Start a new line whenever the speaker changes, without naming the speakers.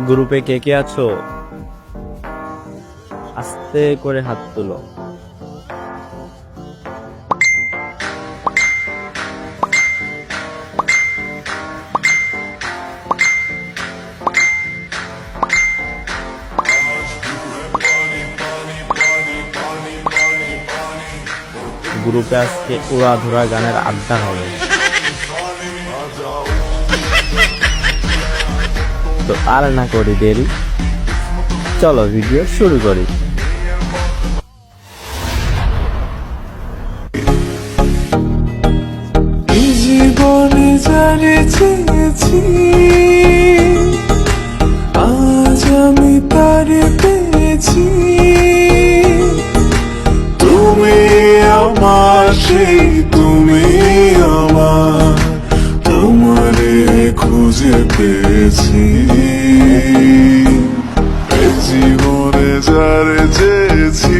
গ্রুপে কে কে আছো? আস্তে করে হাত তুলো। গ্রুপে আজকে উড়াধুরা গানের আড্ডা হবে। তো আর না করি দেরি, চলো ভিডিও শুরু করি।
জীবনে যারে চেয়েছি আজ আমি তারে পেয়েছি। তুমি আমার সেই তুমি আমার, তোমারে খুঁজে পেয়েছি। জীবনে যারে চেয়েছি